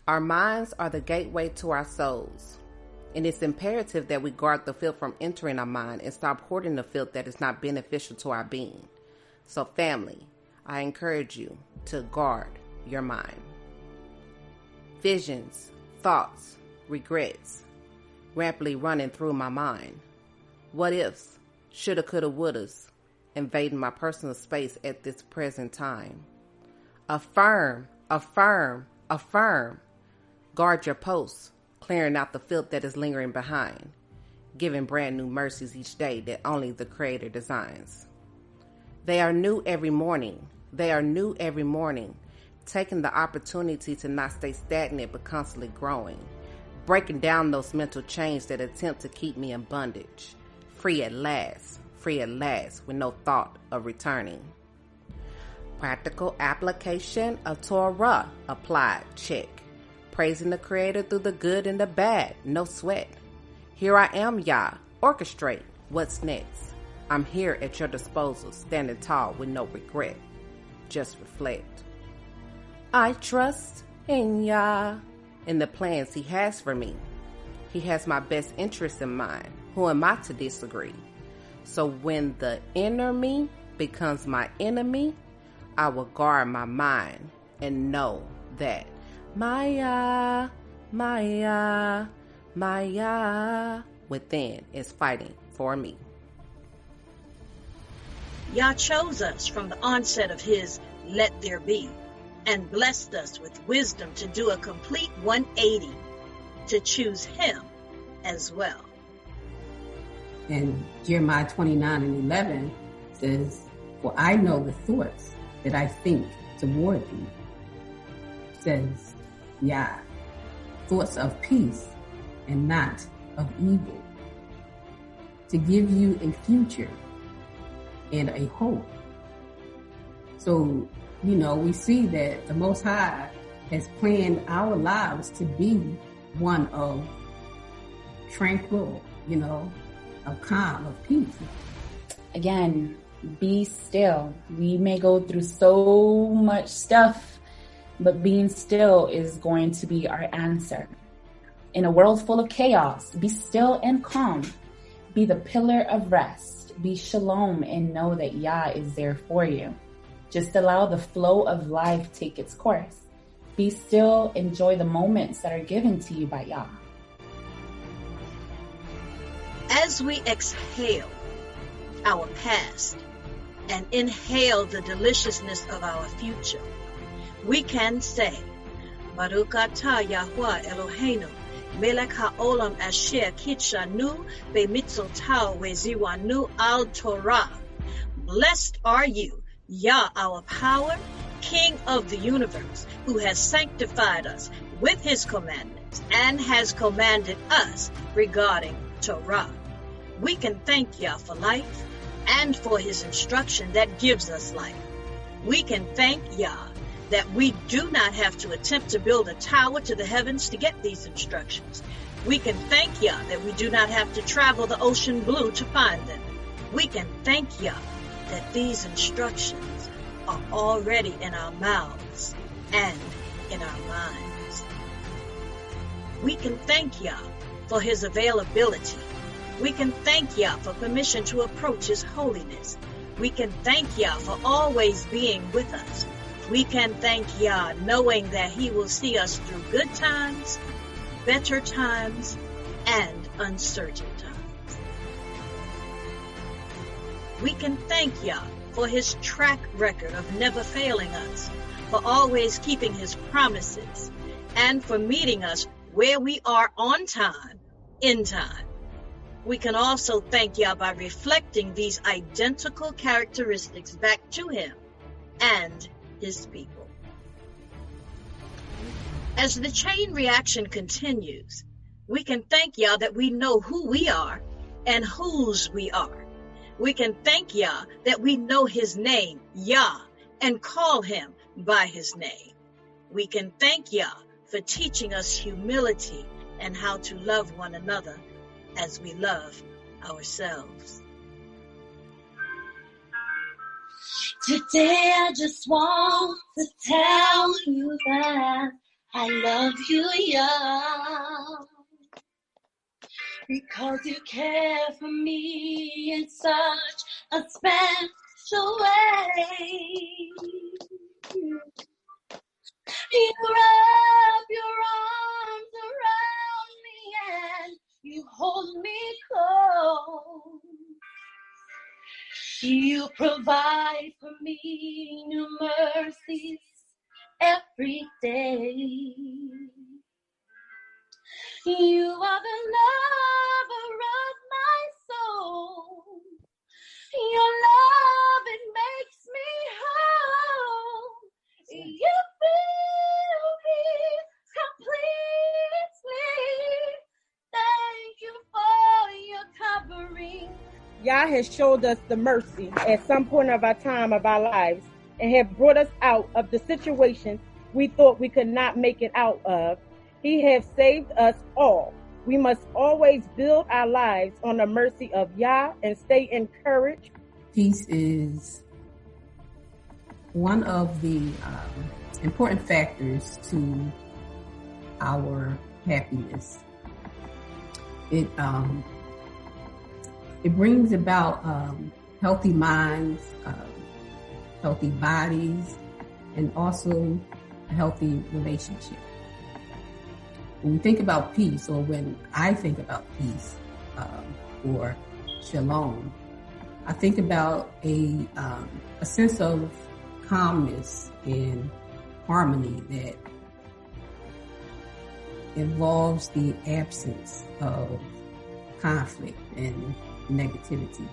Our minds are the gateway to our souls, and it's imperative that we guard the filth from entering our mind and stop hoarding the filth that is not beneficial to our being. So family, I encourage you to guard your mind. Visions, thoughts, regrets, rampantly running through my mind. What ifs, shoulda, coulda, wouldas, invading my personal space at this present time. Affirm, affirm, affirm. Guard your posts, clearing out the filth that is lingering behind, giving brand new mercies each day that only the Creator designs. They are new every morning. They are new every morning, taking the opportunity to not stay stagnant but constantly growing, breaking down those mental chains that attempt to keep me in bondage. Free at last, with no thought of returning. Practical application of Torah applied, check. Praising the Creator through the good and the bad, no sweat. Here I am, Yah, orchestrate what's next. I'm here at your disposal, standing tall with no regret. Just reflect. I trust in Yah, in the plans He has for me. He has my best interest in mind. Who am I to disagree? So when the inner me becomes my enemy, I will guard my mind and know that Maya within is fighting for me. Yah chose us from the onset of His let there be and blessed us with wisdom to do a complete 180 to choose Him as well. And Jeremiah 29:11 says, for I know the thoughts that I think toward thee, says Yah, thoughts of peace and not of evil, to give you a future and a hope. So, we see that the Most High has planned our lives to be one of tranquil, of calm, of peace. Again, be still. We may go through so much stuff, but being still is going to be our answer. In a world full of chaos, be still and calm. Be the pillar of rest. Be shalom and know that Yah is there for you. Just allow the flow of life take its course. Be still, enjoy the moments that are given to you by Yah. As we exhale our past and inhale the deliciousness of our future, we can say, Baruch atah Yahweh Eloheinu, melech haolam asher kitshanu bemitzvotav veziwanu al Torah. Blessed are you, Yah, our power, King of the universe, who has sanctified us with His commandments and has commanded us regarding Torah. We can thank Yah for life and for His instruction that gives us life. We can thank Yah that we do not have to attempt to build a tower to the heavens to get these instructions. We can thank Yah that we do not have to travel the ocean blue to find them. We can thank Yah that these instructions are already in our mouths and in our minds. We can thank Yah for His availability. We can thank Yah for permission to approach His holiness. We can thank Yah for always being with us. We can thank Yah knowing that He will see us through good times, better times, and uncertain times. We can thank Yah for His track record of never failing us, for always keeping His promises, and for meeting us where we are on time, in time. We can also thank Yah by reflecting these identical characteristics back to Him and His people. As the chain reaction continues, we can thank Yah that we know who we are and whose we are. We can thank Yah that we know His name, Yah, and call Him by His name. We can thank Yah for teaching us humility and how to love one another as we love ourselves. Today I just want to tell you that I love you, Yah, because you care for me in such a special way. You wrap your arms around me and you hold me close. You provide for me new mercies every day. You are the lover of my soul. Your love, it makes me whole. You fill me completely. Thank you for your covering. Yah has showed us the mercy at some point of our time of our lives and have brought us out of the situations we thought we could not make it out of. He has saved us all. We must always build our lives on the mercy of Yah and stay encouraged. Peace is one of the important factors to our happiness. It brings about healthy minds, healthy bodies, and also a healthy relationship. When we think about peace, or when I think about peace or shalom, I think about a sense of calmness and harmony that involves the absence of conflict and negativity.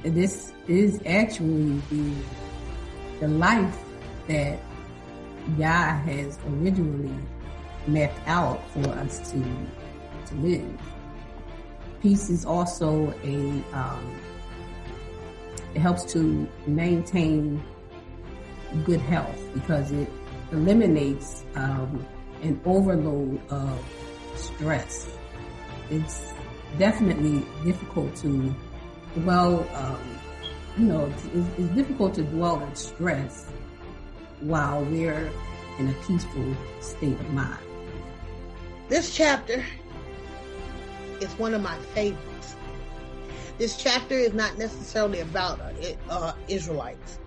And this is actually the life that Yah has originally mapped out for us to live. Peace is also it helps to maintain good health because it eliminates an overload of stress. It's definitely difficult to dwell, it's difficult to dwell in stress while we're in a peaceful state of mind. This chapter is one of my favorites. This chapter is not necessarily about Israelites.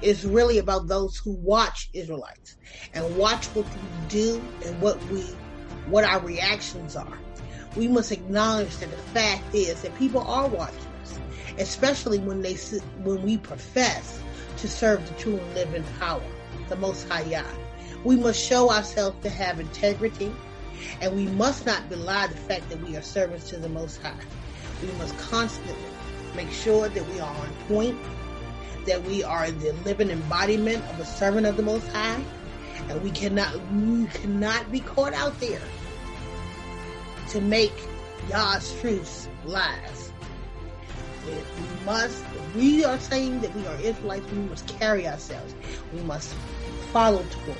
It's really about those who watch Israelites and watch what we do and what our reactions are. We must acknowledge that the fact is that people are watching us, especially when we profess to serve the true and living power, the Most High Yah. We must show ourselves to have integrity, and we must not belie the fact that we are servants to the Most High. We must constantly make sure that we are on point, that we are the living embodiment of a servant of the Most High, and we cannot be caught out there to make Yah's truths lies. If we are saying that we are Israelites, we must carry ourselves. We must follow Torah.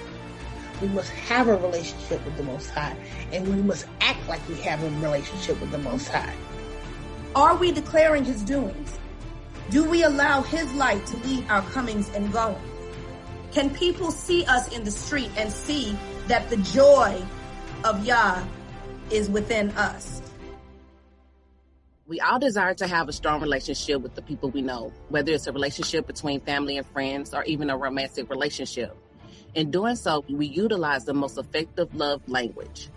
We must have a relationship with the Most High, and we must act like we have a relationship with the Most High. Are we declaring his doings? Do we allow his light to lead our comings and goings? Can people see us in the street and see that the joy of Yah is within us? We all desire to have a strong relationship with the people we know, whether it's a relationship between family and friends or even a romantic relationship. In doing so, we utilize the most effective love language.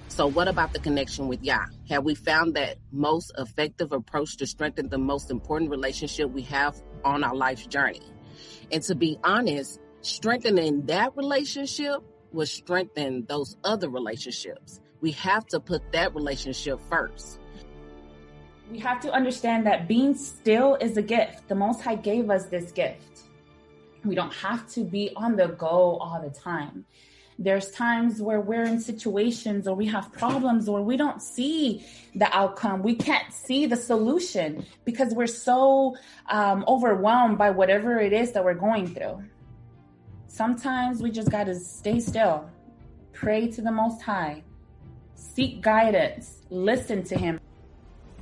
So what about the connection with Yah? Have we found that most effective approach to strengthen the most important relationship we have on our life's journey? And to be honest, strengthening that relationship will strengthen those other relationships. We have to put that relationship first. We have to understand that being still is a gift. The Most High gave us this gift. We don't have to be on the go all the time. There's times where we're in situations or we have problems or we don't see the outcome. We can't see the solution because we're so overwhelmed by whatever it is that we're going through. Sometimes we just got to stay still, pray to the Most High, seek guidance, listen to him.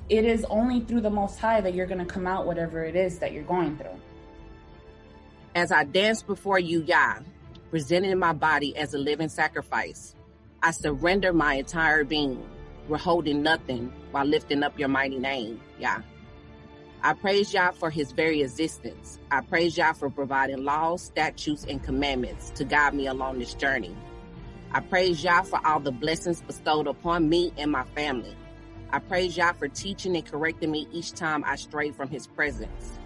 It is only through the Most High that you're going to come out whatever it is that you're going through. As I dance before you, Yah, presenting my body as a living sacrifice. I surrender my entire being, withholding nothing while lifting up your mighty name, Yah. I praise Yah for his very existence. I praise Yah for providing laws, statutes, and commandments to guide me along this journey. I praise Yah for all the blessings bestowed upon me and my family. I praise Yah for teaching and correcting me each time I stray from his presence.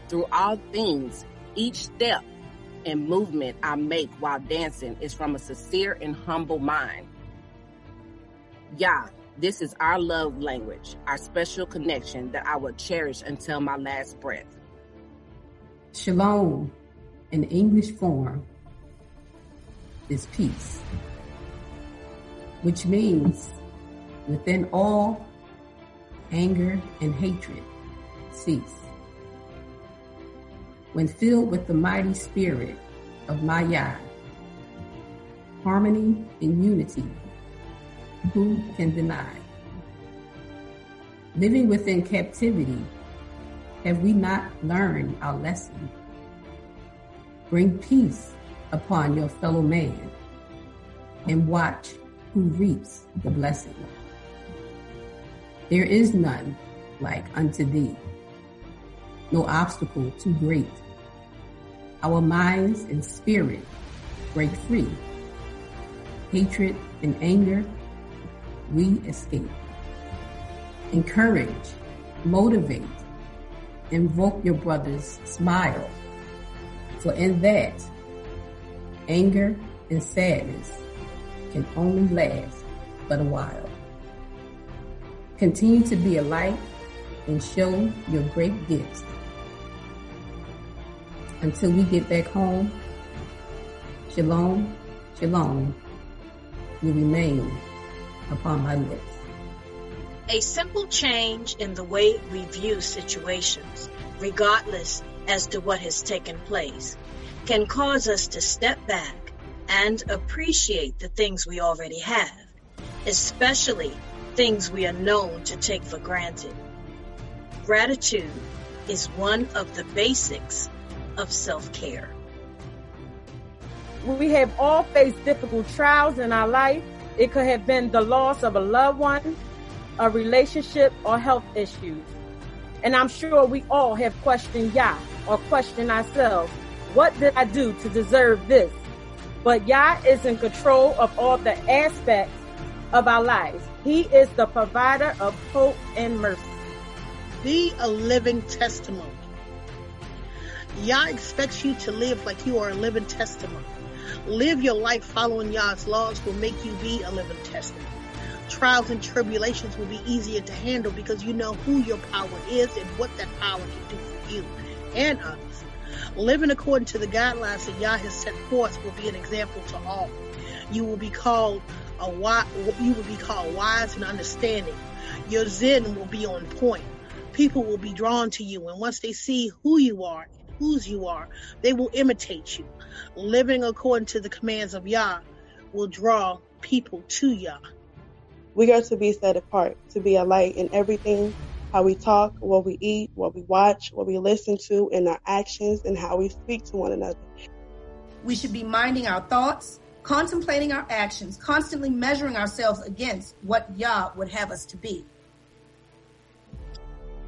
Through all things, each step and movement I make while dancing is from a sincere and humble mind. Yah, this is our love language, our special connection that I will cherish until my last breath. Shalom, in English form, is peace, which means within all anger and hatred cease. When filled with the mighty spirit of my Yah, harmony and unity, who can deny? Living within captivity, have we not learned our lesson? Bring peace upon your fellow man and watch who reaps the blessing. There is none like unto thee, no obstacle too great. Our minds and spirit break free. Hatred and anger, we escape. Encourage, motivate, invoke your brother's smile. For in that, anger and sadness can only last but a while. Continue to be a light and show your great gifts. Until we get back home, shalom, shalom, will remain upon my lips. A simple change in the way we view situations, regardless as to what has taken place, can cause us to step back and appreciate the things we already have, especially things we are known to take for granted. Gratitude is one of the basics of self-care. We have all faced difficult trials in our life. It could have been the loss of a loved one, a relationship, or health issues. And I'm sure we all have questioned Yah or questioned ourselves. What did I do to deserve this? But Yah is in control of all the aspects of our lives. He is the provider of hope and mercy. Be a living testimony. Yah expects you to live like you are a living testimony. Live your life following Yah's laws will make you be a living testimony. Trials and tribulations will be easier to handle because you know who your power is and what that power can do for you and others. Living according to the guidelines that Yah has set forth will be an example to all. You will be called wise and understanding. Your zen will be on point. People will be drawn to you, and once they see who you are, whose you are, they will imitate you. Living according to the commands of Yah will draw people to Yah. We are to be set apart, to be a light in everything, how we talk, what we eat, what we watch, what we listen to, in our actions, and how we speak to one another. We should be minding our thoughts, contemplating our actions, constantly measuring ourselves against what Yah would have us to be.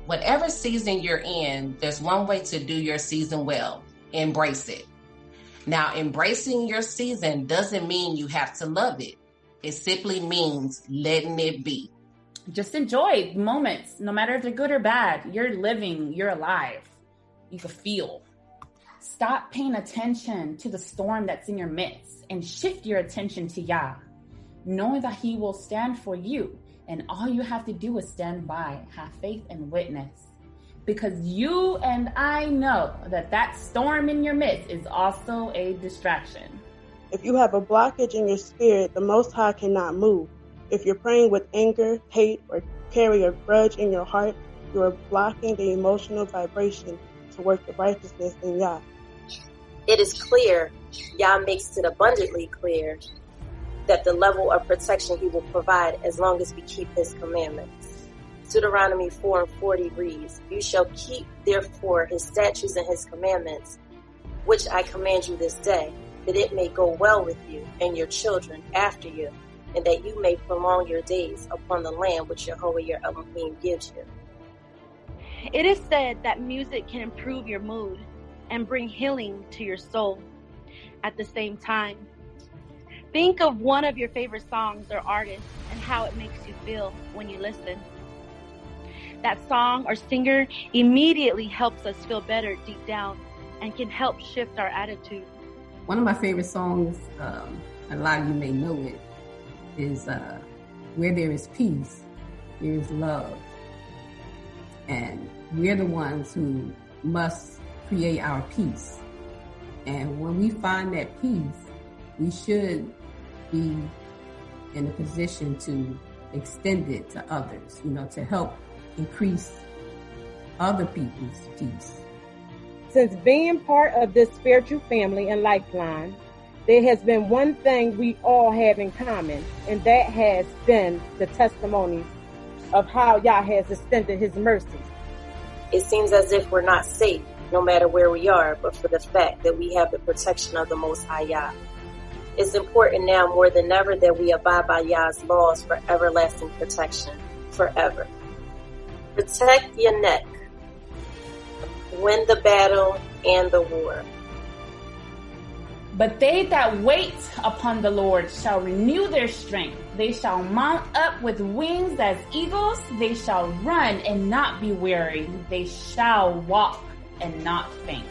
Whatever season you're in, there's one way to do your season well. Embrace it. Now, embracing your season doesn't mean you have to love it. It simply means letting it be. Just enjoy moments, no matter if they're good or bad. You're living, you're alive. You can feel. Stop paying attention to the storm that's in your midst and shift your attention to Yah, knowing that He will stand for you. And all you have to do is stand by, have faith, and witness. Because you and I know that that storm in your midst is also a distraction. If you have a blockage in your spirit, the Most High cannot move. If you're praying with anger, hate, or carry a grudge in your heart, you are blocking the emotional vibration to work the righteousness in Yah. It is clear, Yah makes it abundantly clear, that the level of protection He will provide as long as we keep His commandments. Deuteronomy 4:40 reads, "You shall keep therefore His statutes and His commandments, which I command you this day, that it may go well with you and your children after you, and that you may prolong your days upon the land which Jehovah your Elohim gives you. It is said that music can improve your mood and bring healing to your soul at the same time. Think of one of your favorite songs or artists and how it makes you feel when you listen. That song or singer immediately helps us feel better deep down and can help shift our attitude. One of my favorite songs, a lot of you may know it, is Where There Is Peace, There Is Love. And we're the ones who must create our peace. And when we find that peace, we should be in a position to extend it to others, to help increase other people's peace. Since being part of this spiritual family and Lifeline, there has been one thing we all have in common, and that has been the testimonies of how Yah has extended his mercy. It seems as if we're not safe, no matter where we are, but for the fact that we have the protection of the Most High Yah. It's important now more than ever that we abide by Yah's laws for everlasting protection, forever. Protect your neck. Win the battle and the war. But they that wait upon the Lord shall renew their strength. They shall mount up with wings as eagles. They shall run and not be weary. They shall walk and not faint.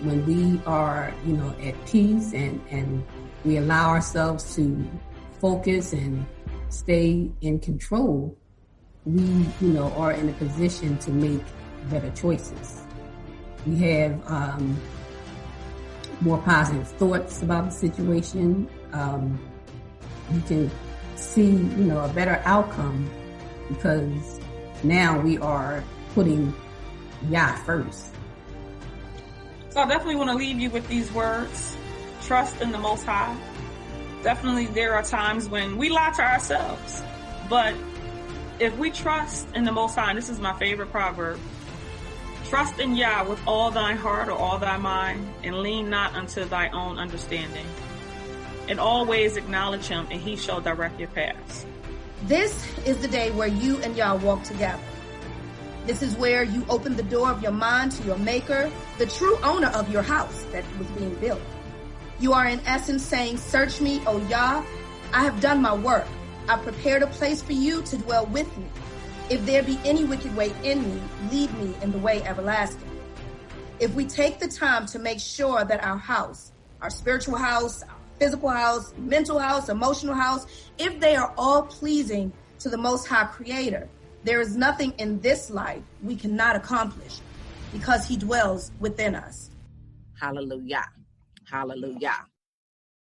When we are, at peace and we allow ourselves to focus and stay in control, we, are in a position to make better choices. We have more positive thoughts about the situation. You can see, a better outcome because now we are putting Yah first. So I definitely want to leave you with these words. Trust in the Most High. Definitely there are times when we lie to ourselves. But if we trust in the Most High, and this is my favorite proverb, trust in Yah with all thine heart or all thy mind, and lean not unto thy own understanding. In all ways acknowledge him, and he shall direct your paths. This is the day where you and Yah walk together. This is where you open the door of your mind to your maker, the true owner of your house that was being built. You are in essence saying, search me, O Yah. I have done my work. I prepared a place for you to dwell with me. If there be any wicked way in me, lead me in the way everlasting. If we take the time to make sure that our house, our spiritual house, our physical house, mental house, emotional house, if they are all pleasing to the Most High Creator, there is nothing in this life we cannot accomplish because he dwells within us. Hallelujah. Hallelujah.